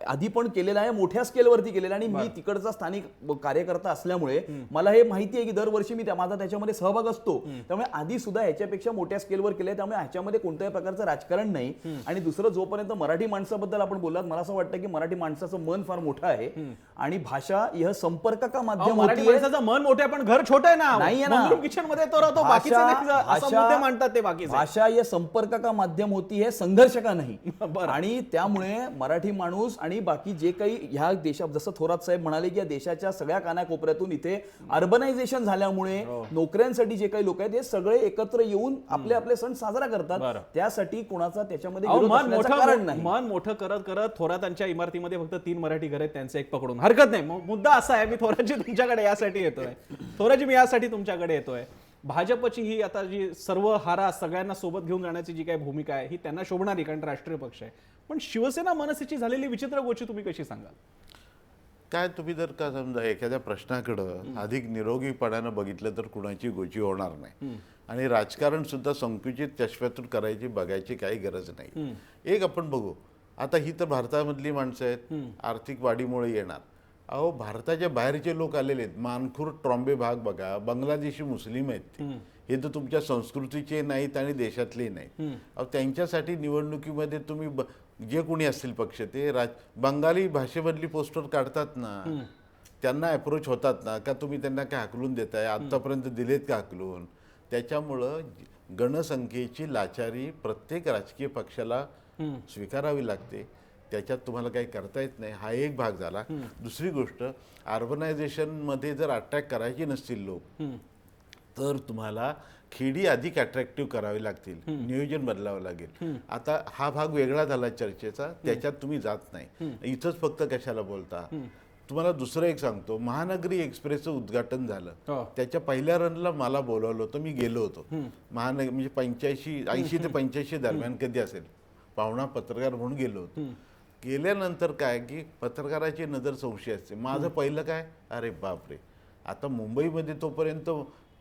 आधी पण केलेला आहे, मोठ्या स्केलवरती केलेला. आणि मी तिकडचा स्थानिक कार्यकर्ता असल्यामुळे मला हे माहिती आहे की दरवर्षी मी माझा त्याच्यामध्ये सहभाग असतो. त्यामुळे आधी सुद्धा ह्याच्यापेक्षा मोठ्या स्केलवर केलंय. त्यामुळे ह्याच्यामध्ये कोणत्याही प्रकारचं राजकारण नाही. आणि दुसरं, जोपर्यंत मराठी माणसाबद्दल आपण बोललात, मला असं वाटतं की मराठी माणसाचं मन फार मोठं आहे आणि भाषा यह संपर्क का माध्यम होती है. माणसाचं मन मोठं आहे पण घर छोटं आहे ना. नाहीये ना. किचन मध्ये तो राहतो, बाकीचे नाही. असं मुद्दे मांडतात ते बाकीचे. भाषा यह संपर्क का माध्यम होती है, संघर्ष का नाही. आणि त्यामुळे मराठी माणूस आणि बाकी जे काही ह्या देशात, जसं थोरात साहेब म्हणाले की या देशाच्या सगळ्या कानाकोपऱ्यातून इथे अर्बनायझेशन झाल्यामुळे नोकऱ्यांसाठी जे काही लोक आहेत ते सगळे एकत्र येऊन आपले आपले सण साजरा करतात. त्यासाठी कोणाचा त्याच्यामध्ये विरोध असण्याचं कारण नाही. मन मोठं करत करत थोरातांच्या इमारतीमध्ये फक्त 3 मराठी घर आहेत, त्यांचं एक पकडून हरकत नाही. मुद्दा असा आहे, मी थोराजी तुमच्याकडे यासाठी येतोय. थोराजी, मी यासाठी तुमच्याकडे येतोय. भाजपची ही आता जी सर्व हारा सगळ्यांना सोबत घेऊन जाण्याची जी काही भूमिका आहे ही त्यांना शोभणारी, कारण राष्ट्रीय पक्ष आहे. पण शिवसेना मनसेची झालेली विचित्र गोष्टी तुम्ही कशी सांगाल? काय, तुम्ही जर का समजा एखाद्या प्रश्नाकडं अधिक निरोगीपणानं बघितलं तर कुणाची गोची होणार नाही. आणि राजकारण सुद्धा संकुचित चष्म्यातून करायची, बघायची काही गरज नाही. एक आपण बघू, आता ही तर भारतामधली माणसं आहेत, आर्थिक वाढीमुळे येणार. अहो, भारताच्या बाहेरचे लोक आलेले आहेत. मानखुर ट्रॉम्बे भाग बघा, बांगलादेशी मुस्लिम आहेत. हे तर तुमच्या संस्कृतीचे नाहीत आणि देशातले नाहीत. अहो, त्यांच्यासाठी निवडणुकीमध्ये तुम्ही जे कोणी असतील पक्ष, ते बंगाली भाषेमधली पोस्टर काढतात ना, त्यांना अप्रोच होतात ना, का तुम्ही त्यांना काय हाकलून देताय, आतापर्यंत दिलेत का हाकलून? त्याच्यामुळं गणसंख्येची लाचारी प्रत्येक राजकीय पक्षाला स्वीकारावी लागते. त्याच्यात तुम्हाला काही करता येत नाही. हा एक भाग झाला. दुसरी गोष्ट, अर्बनायझेशनमध्ये जर अट्रॅक्ट करायची नसतील लोक, तर तुम्हाला खेडी अधिक अट्रॅक्टिव्ह करावी लागतील, नियोजन बदलावं लागेल. आता हा भाग वेगळा झाला चर्चेचा, त्याच्यात तुम्ही जात नाही. इथंच फक्त कशाला बोलता. तुम्हाला दुसरं एक सांगतो, महानगरी एक्सप्रेसचं उद्घाटन झालं. त्याच्या पहिल्या रनला मला बोलावलं होतं, मी गेलो होतो. म्हणजे 80 ते 85 दरम्यान कधी असेल, पाहुणा पत्रकार म्हणून गेलो होतो. गेल्यानंतर काय की पत्रकाराची नजर संशय असते. माझं पहिलं काय, अरे बापरे, आता मुंबईमध्ये तोपर्यंत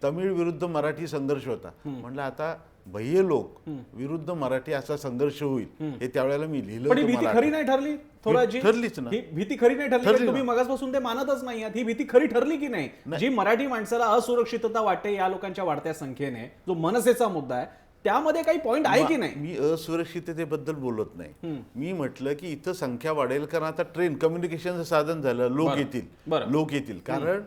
तमिळ विरुद्ध मराठी संघर्ष होता. म्हटलं आता भय्य लोक विरुद्ध मराठी असा संघर्ष होईल, हे त्यावेळेला मी लिहिलं. पण ही भीती खरी नाही ठरली थोराजी? ठरलीच ना. ही भीती खरी नाही ठरली. तुम्ही मगासपासून ते मानतच नाही. ही भीती खरी ठरली की नाही? जी मराठी माणसाला असुरक्षितता वाटते या लोकांच्या वाढत्या संख्येने, जो मनसेचा मुद्दा आहे, त्यामध्ये काही पॉइंट आहे की नाही? मी असुरक्षिततेबद्दल बोलत नाही. मी म्हटलं की इथं संख्या वाढेल, कारण आता ट्रेन कम्युनिकेशनचं साधन झालं, लोक येतील. कारण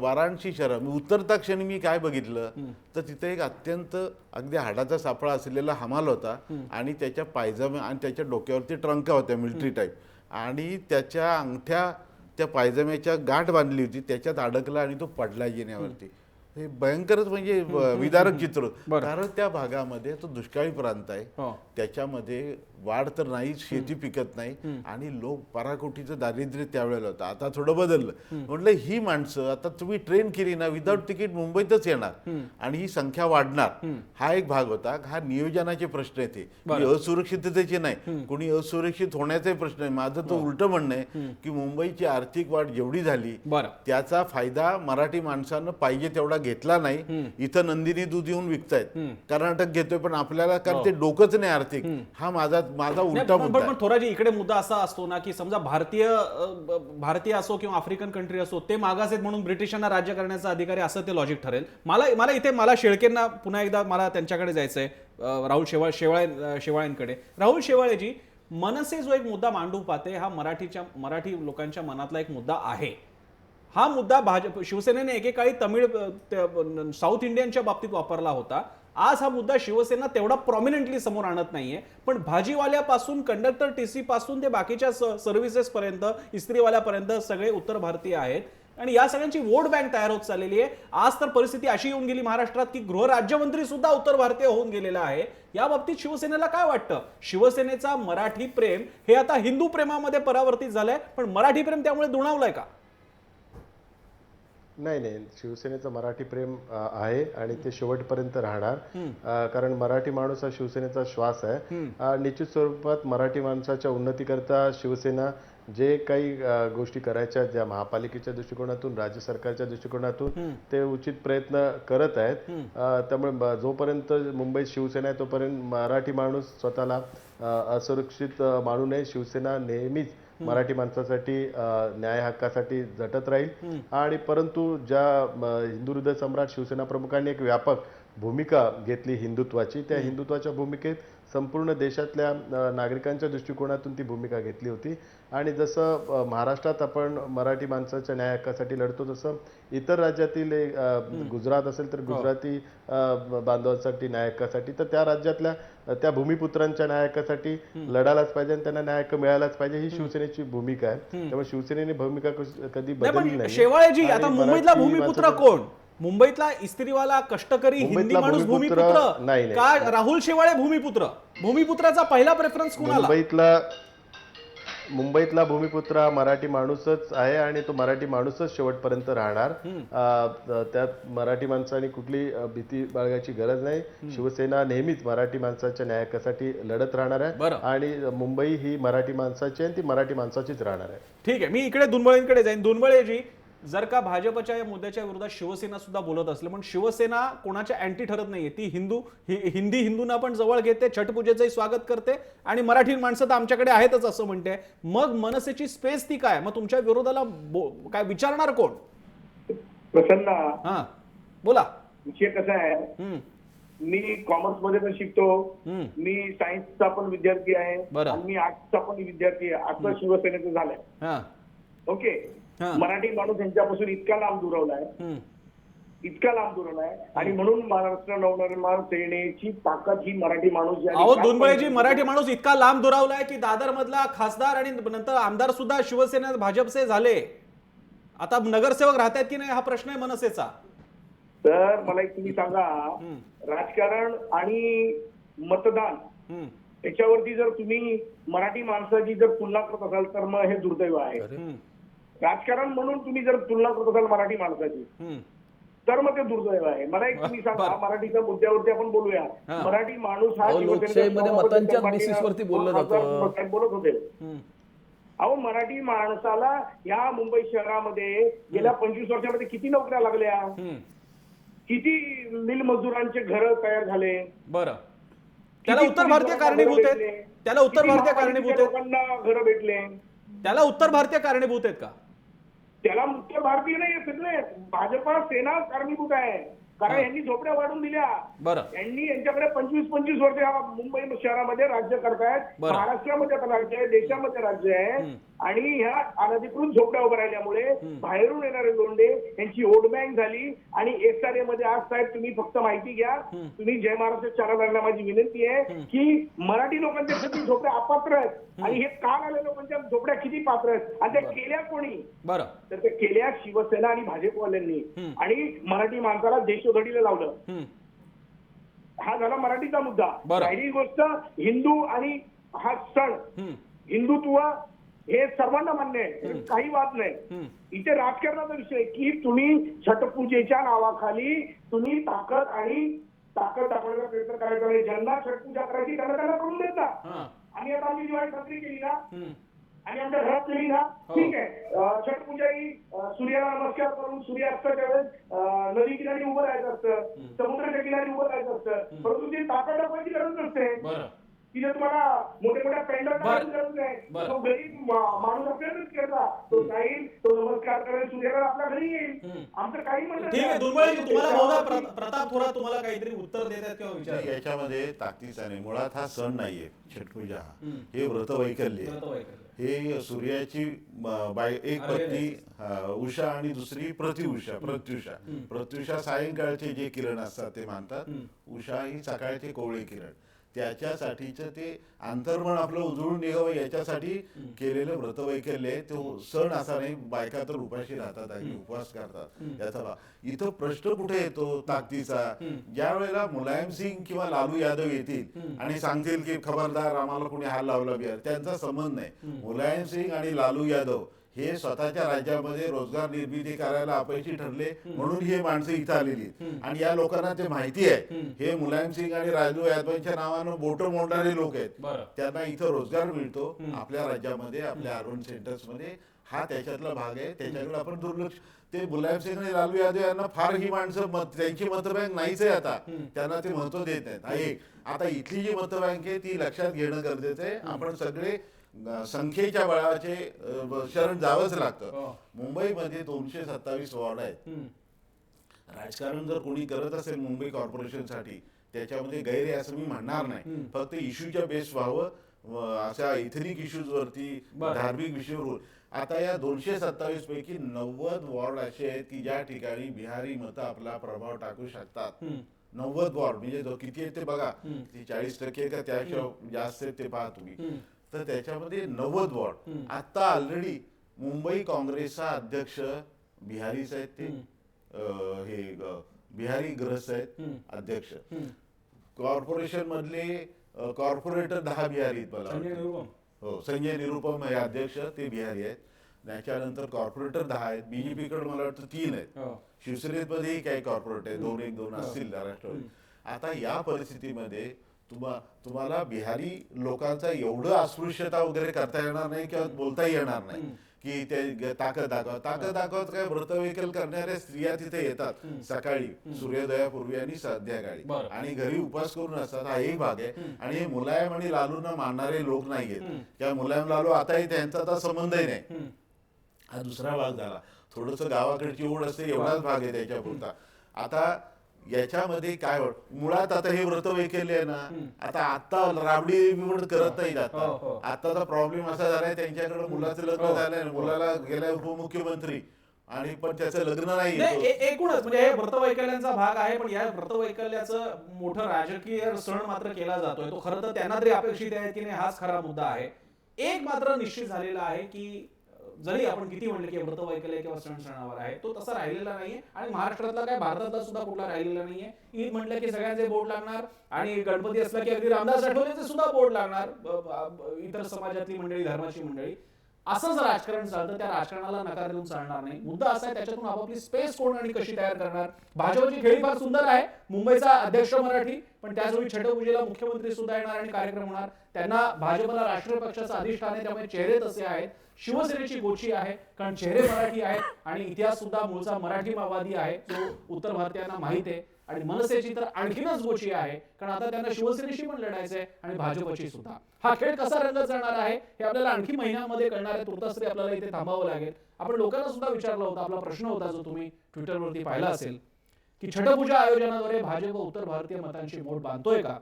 वाराणसी शहर उतरता क्षणी मी काय बघितलं तर तिथे एक अत्यंत अगदी हाडाचा सापळा असलेला हमाल होता आणि त्याच्या पायजमा आणि त्याच्या डोक्यावरती ट्रंका होत्या मिलिटरी टाईप, आणि त्याच्या अंगठ्या त्या पायजम्याच्या गाठ बांधली होती, त्याच्यात अडकला आणि तो पडला जिन्यावरती. हे भयंकरच म्हणजे विदारक चित्र. कारण त्या भागामध्ये तो दुष्काळी प्रांत आहे, त्याच्यामध्ये वाढ तर नाही, शेती पिकत नाही आणि लोक पराकोटीचं दारिद्र्य त्यावेळेला होतं. आता थोडं बदललं. म्हटलं ही माणसं आता तुम्ही ट्रेन केली ना, विदाऊट तिकीट मुंबईतच येणार आणि ही संख्या वाढणार. हा एक भाग होता. हा नियोजनाचे प्रश्न येते, असुरक्षिततेचे नाही, कोणी असुरक्षित होण्याचाही प्रश्न आहे. माझं तर उलट म्हणणं आहे की मुंबईची आर्थिक वाढ जेवढी झाली त्याचा फायदा मराठी माणसानं पाहिजे तेवढा घेतला नाही. इथं नंदिनी दूध येऊन विकतायत, कर्नाटक घेतोय, पण आपल्याला कारण ते डोकंच नाही आर्थिक. हा माझा उलटा मुद्दा आहे. पण थोराजी इकडे मुद्दा असा असतो ना की समजा भारतीय असो किंवा आफ्रिकन कंट्री असो, ते मागास आहेत म्हणून ब्रिटिशांना राज्य करण्याचा अधिकारी असं ते लॉजिक ठरेल. मला शेळकेंना पुन्हा एकदा मला त्यांच्याकडे जायचंय, राहुल शेवाळेंकडे. राहुल शेवाळेजी, मनसे जो एक मुद्दा मांडू पाहते हा मराठी लोकांच्या मनातला एक मुद्दा आहे. हा मुद्दा शिवसेनेने एकेकाळी तमिळ साऊथ इंडियनच्या बाबतीत वापरला होता. आज हा मुद्दा शिवसेना तेवढा प्रॉमिनंटली समोर आणत नाहीये, पण भाजीवाल्यापासून कंडक्टर टीसी पासून ते बाकीच्या सर्व्हिसेस पर्यंत, इस्त्रीवाल्यापर्यंत सगळे उत्तर भारतीय आहेत आणि या सगळ्यांची वोट बँक तयार होत चाललेली आहे. आज तर परिस्थिती अशी येऊन गेली महाराष्ट्रात की गृहराज्यमंत्री सुद्धा उत्तर भारतीय होऊन गेलेला आहे. या बाबतीत शिवसेनेला काय वाटतं? शिवसेनेचा मराठी प्रेम हे आता हिंदू प्रेमामध्ये परावर्तित झालंय, पण मराठी प्रेम त्यामुळे दुणावलंय का? नाही, शिवसेनेचं मराठी प्रेम आहे आणि ते शेवटपर्यंत राहणार. कारण मराठी माणूस हा शिवसेनेचा श्वास आहे. निश्चित स्वरूपात मराठी माणसाच्या उन्नतीकरता शिवसेना जे काही गोष्टी करायच्या, ज्या महापालिकेच्या दृष्टिकोनातून, राज्य सरकारच्या दृष्टिकोनातून ते उचित प्रयत्न करत आहेत. त्यामुळे जोपर्यंत मुंबईत शिवसेना आहे तोपर्यंत मराठी माणूस स्वतःला असुरक्षित मानू नये. शिवसेना नेहमीच मराठी माणसासाठी, न्याय हक्कासाठी झटत राहील. आणि परंतु ज्या हिंदू हृदय सम्राट शिवसेना प्रमुखांनी एक व्यापक भूमिका घेतली हिंदुत्वाची, त्या हिंदुत्वाच्या भूमिकेत संपूर्ण देशातल्या नागरिकांच्या दृष्टिकोनातून ती भूमिका घेतली होती. आणि जसं महाराष्ट्रात आपण मराठी माणसाच्या न्याय हक्कासाठी लढतो, तसं इतर राज्यातील गुजरात असेल तर गुजराती बांधवांसाठी न्याय हक्कासाठी, तर त्या राज्यातल्या त्या भूमिपुत्रांच्या न्याय हक्कासाठी लढायलाच पाहिजे आणि त्यांना न्याय हक्क मिळालाच पाहिजे. ही शिवसेनेची भूमिका आहे. त्यामुळे शिवसेनेने भूमिका कधी बदलली नाही. शेवाळेजी, आता मुंबईतला भूमिपुत्र कोण? मुंबईतला इस्त्रीवाला, कष्टकरी हिंदी माणूस भूमिपुत्र का राहुल शेवाळे भूमिपुत्र? भूमिपुत्राचा पहिला प्रेफरन्स कोणाला? मुंबईतला भूमिपुत्र मराठी माणूसच आहे आणि तो मराठी माणूसच शेवटपर्यंत राहणार. त्यात मराठी माणसाने कुठली भीती बाळगायची गरज नाही. शिवसेना नेहमीच मराठी माणसाच्या न्याय हक्कासाठी लढत राहणार आहे आणि मुंबई ही मराठी माणसाची आणि ती मराठी माणसाचीच राहणार आहे. ठीक आहे, मी इकडे दुनबळेंकडे जाईन. दुनबळेजी, जर का भाजपच्या या मुद्द्याच्या विरोधात शिवसेना सुद्धा बोलत असले, पण शिवसेना कोणाच्या अँटी ठरत नाहीये. ती हिंदूंना पण जवळ घेते, छठ पूजेचंही स्वागत करते आणि मराठी माणसं तर आमच्याकडे आहेतच असं म्हणते. मग मनसेची स्पेस ती काय? मग तुमच्या विरोधाला काय विचारणार कोण? प्रसन्न, हा बोला. विषय कसा आहे, मी कॉमर्स मध्ये पण शिकतो, मी सायन्सचा पण विद्यार्थी आहे आणि मी आर्ट्सचा पण विद्यार्थी आहे. असं शिवसेनेचं झालंय. ओके, मराठी माणूस यांच्यापासून इतका लांब दुरावलाय आणि म्हणून महाराष्ट्र नवनिर्माण सेनेची ताकद ही मराठी माणूस. दुनबळेजी, मराठी माणूस इतका लांब दुरावलाय की दादर मधला खासदार आणि नंतर आमदार सुद्धा शिवसेना भाजपचे झाले. आता नगरसेवक राहतात की नाही हा प्रश्न आहे मनसेचा. तर मला एक तुम्ही सांगा, राजकारण आणि मतदान याच्यावरती जर तुम्ही मराठी माणसाची जर तुलना करत असाल तर मग हे दुर्दैव आहे. राजकारण म्हणून तुम्ही जर तुलना करत असाल मराठी माणसाची तर मग ते दुर्दैव आहे. मला एक तुम्ही सांगा, मराठीच्या मुद्द्यावरती आपण बोलूया. मराठी माणूस हा लोकशाहीमध्ये मतांच्या बेसिसवरती बोललं जातं बोलत होते. अहो, मराठी माणसाला या मुंबई शहरामध्ये गेल्या 25 वर्षामध्ये किती नोकऱ्या लागल्या, किती मिल मजुरांचे घर तयार झाले. बरं, त्याला उत्तर भारतीय कारणीभूत आहेत. त्याला उत्तर भारतीय कारणीभूत लोकांना घर भेटले. त्याला उत्तर भारतीय कारणीभूत आहेत का? त्याला उत्तर भारतीय नाही, सगळे भाजपा सेना कारणीभूत आहे. कारण यांनी झोपड्या वाढून दिल्या. यांनी यांच्याकडे 25-25 वर्ष मुंबई शहरामध्ये राज्य करतायत. महाराष्ट्रामध्ये राज्य आहे, देशामध्ये राज्य आहे आणि ह्या अनधिकृत झोपड्या उभ्या राहिल्यामुळे बाहेरून येणारे लोंढे यांची वोट बँक झाली. आणि SRA मध्ये आज साहेब तुम्ही फक्त माहिती घ्या, तुम्ही जय महाराष्ट्र चॅनलला माझी विनंती आहे की मराठी लोकांच्या किती झोपड्या अपात्र आहेत आणि हे काल आलेल्या लोकांच्या झोपड्या किती पात्र आहेत आणि त्या केल्या कोणी? तर त्या केल्या शिवसेना आणि भाजपवाल्यांनी आणि मराठी माणसाला देशोधडीला लावलं. हा झाला मराठीचा मुद्दा. पहिली गोष्ट, हिंदू आणि हा सण, हिंदुत्व हे सर्वांना मान्य आहे, काही वाद नाही. इथे राजकारणाचा विषय की तुम्ही छठपूजेच्या नावाखाली तुम्ही ताकद दाखवण्याचा प्रयत्न करायचा नाही. ज्यांना छठपूजा करायची त्यांना करून देत ना. आणि आता आम्ही दिवाळी साजरी केली ना आणि आमच्या घरात केली ना, ठीक आहे. छठपूजा ही सूर्याला नमस्कार करून सूर्यास्ताच्या वेळेस नदी किनारी उभं राहायचं असतं, समुद्राच्या किनारी उभं राहायचं असतं, परंतु ती ताकद दाखवायची गरज नसते. तिथे तुम्हाला मोठ्या मोठ्या पॅन्डल टाकायची गरज नाही. तो गरीब माणूस आपल्यालाच करता, तो जाईल, तो नमस्कार करेल, सूर्याला आपल्या घरी येईल. आमचं काही म्हणत ठीक आहे, दुर्बळजी, तुम्हाला बहुधा प्रताप थोरात तुम्हाला काहीतरी उत्तर देतात किंवा विचार. याच्यामध्ये ताकदीचा नाही, मुळात हा सण नाहीये छटपूजा, हे व्रतवैकल्य आहे. हे सूर्याची एक पत्नी उषा आणि दुसरी प्रत्युषा सायंकाळचे जे किरण असतात ते मानतात, उषा ही सकाळचे कोवळे किरण, त्याच्यासाठीचं ते अंतर्मन आपलं उजळून निघावं याच्यासाठी केलेलं व्रतवैकल्य आहे. तो सण असा नाही, बायका तर उपाशी राहतात आणि उपवास करतात. याचा इथं प्रश्न कुठे येतो ताकदीचा? ज्या वेळेला मुलायम सिंग किंवा लालू यादव येतील आणि सांगतील की खबरदार आम्हाला कोणी हाल लावला बिहार, त्यांचा संबंध नाही. मुलायम सिंग आणि लालू यादव हे स्वतःच्या राज्यामध्ये रोजगार निर्मिती करायला अपयशी ठरले म्हणून हे माणसं इथं आलेली आणि या लोकांना ते माहिती आहे हे मुलायम सिंग आणि लालू यादवांच्या नावानं बोटं मोडणारे लोक आहेत, त्यांना इथं रोजगार मिळतो आपल्या राज्यामध्ये, आपल्या अर्बन सेंटर्स मध्ये. हा त्याच्यातला भाग आहे, त्याच्याकडे आपण दुर्लक्ष. ते मुलायम सिंग आणि लालू यादव यांना फार ही माणसं त्यांची मतबँक नाहीच आहे, आता त्यांना ते महत्व देत नाहीत. आता इथली जी मतबँक आहे ती लक्षात घेणं गरजेचं आहे. आपण सगळे संख्येच्या बळाचे शरण जावंच लागतं. मुंबईमध्ये 227 वॉर्ड आहेत. राजकारण जर कोणी करत असेल मुंबई कॉर्पोरेशनसाठी त्याच्यामध्ये गैर आहे असं मी म्हणणार नाही. फक्त इश्यूच्या बेस व्हावं, अशा इथनिक इश्यूज वरती, धार्मिक विषयावर. आता या 227 पैकी 90 वॉर्ड असे आहेत की ज्या ठिकाणी बिहारी मतं आपला प्रभाव टाकू शकतात. 90 वॉर्ड म्हणजे किती आहेत ते बघा, 40% का त्यापेक्षा जास्त आहेत ते पहा तुम्ही. तर त्याच्यामध्ये 90 वॉर्ड. आता ऑलरेडी मुंबई काँग्रेसचा अध्यक्ष बिहारीच आहेत, ते हे बिहारी ग्रस्त आहेत अध्यक्ष. कॉर्पोरेशन मधले कॉर्पोरेटर 10 बिहारी आहेत मला. हो, संजय निरुपम हे अध्यक्ष, ते बिहारी आहेत. त्याच्यानंतर कॉर्पोरेटर 10 आहेत. बीजेपी कडे मला वाटतं 3 आहेत. शिवसेनेमध्येही काही कॉर्पोरेट आहे, 2 असतील राष्ट्रवादी. आता या परिस्थितीमध्ये तुम्हाला बिहारी लोकांचा एवढं अस्पृश्यता वगैरे करता येणार नाही किंवा बोलता येणार नाही की ते ताकद दाखवत काय व्रतवैकल्य करणाऱ्या स्त्रिया तिथे येतात सकाळी सूर्योदयापूर्वी आणि संध्याकाळी आणि घरी उपवास करून असतात. हा एक भाग आहे. आणि हे मुलायम आणि लालूंना मानणारे लोक नाहीयेत किंवा मुलायम लालू आताही त्यांचा आता संबंधही नाही. हा दुसरा भाग झाला. थोडस गावाकडची ओढ असते एवढाच भाग आहे त्याच्यापुरता. आता याच्यामध्ये काय मुळात आता हे व्रतवैकल्य आहे ना, आता राबडी विवड करत नाहीत. आताचा प्रॉब्लेम असा झालाय त्यांच्याकडे मुलाचं लग्न झालंय, मुलाला गेलाय उपमुख्यमंत्री आणि पण त्याचं लग्न नाही. एकूणच म्हणजे हे व्रतवैकल्यांचा भाग आहे, पण या व्रतवैकल्याचं मोठं राजकीय सण मात्र केला जातोय. तो खरं तर त्यांना तरी अपेक्षित आहे की नाही, हाच खरा मुद्दा आहे. एक मात्र निश्चित झालेला आहे की जरी आपण किती म्हणले की व्रतवैकल्य किंवा सण सणावर आहे, तो तसा राहिलेला नाहीये. आणि महाराष्ट्रातला काय भारतातला सुद्धा कुठला राहिलेला नाहीये. ईद म्हटलं की सगळ्यांचे बोर्ड लागणार आणि गणपती असला की अगदी रामदास आठवलेचे सुद्धा बोर्ड लागणार, इतर समाजातली मंडळी, धर्माची मंडळी. असं जर राजकारण चालतं, त्या राजकारणाला नकार देऊन चालणार नाही. मुद्दा असा आहे त्याच्यातून आपापली स्पेस कोण आणि कशी तयार करणार. भाजपची खेळी फार सुंदर आहे. मुंबईचा अध्यक्ष मराठी, पण त्याचवेळी छठपूजेला मुख्यमंत्री सुद्धा येणार आणि कार्यक्रम होणार. त्यांना भाजपला राष्ट्रीय पक्षाचा अधिष्ठान आहे, त्यामुळे चेहरे तसे आहेत. शिवसेनेची गोची आहे कारण चेहरे मराठी आहेत आणि इतिहास सुद्धा मूळचा मराठी माओवादी आहे, जो उत्तर भारतीयांना माहित आहे. आणि मनसेची तर आणखीनच गोची आहे कारण आता त्यांना शिवसेनेशी पण लढायचंय आणि भाजपची सुद्धा. हा खेळ कसा रंगत जाणार आहे हे आपल्याला आणखी महिन्यामध्ये कळणार आहे. तुर्तास तरी आपल्याला इथे थांबावं लागेल. आपण लोकांना सुद्धा विचारला होता, आपला प्रश्न होता जो तुम्ही ट्विटरवरती पाहिला असेल की छठपूजा आयोजनाद्वारे भाजप उत्तर भारतीय मतांची मोठ बांधतोय का.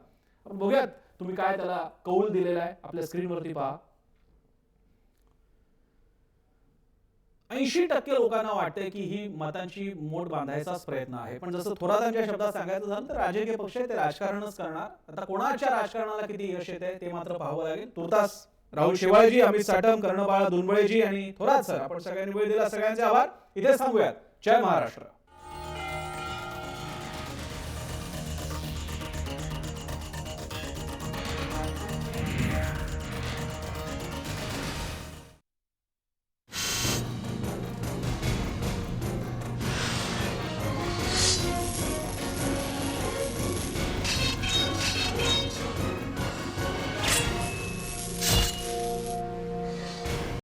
आपण बघूयात तुम्ही काय त्याला कौल दिलेला आहे. आपल्या स्क्रीनवरती पहा. 80% लोकांना वाटतंय की ही मतांची मोठ बांधायचाच प्रयत्न आहे. पण जसं थोरातांच्या शब्दात सांगायचं झालं तर राजकीय पक्ष ते राजकारणच करणार. आता कोणाच्या राजकारणाला किती यश येते ते मात्र पाहावं लागेल. तुर्तास राहुल शेवाळजी, अमित साटम, कर्णबाळा दुनबळेजी आणि थोरात सर, आपण सगळ्यांनी वेळ दिला, सगळ्यांचे आभार. इथेच थांबूयात. जय महाराष्ट्र.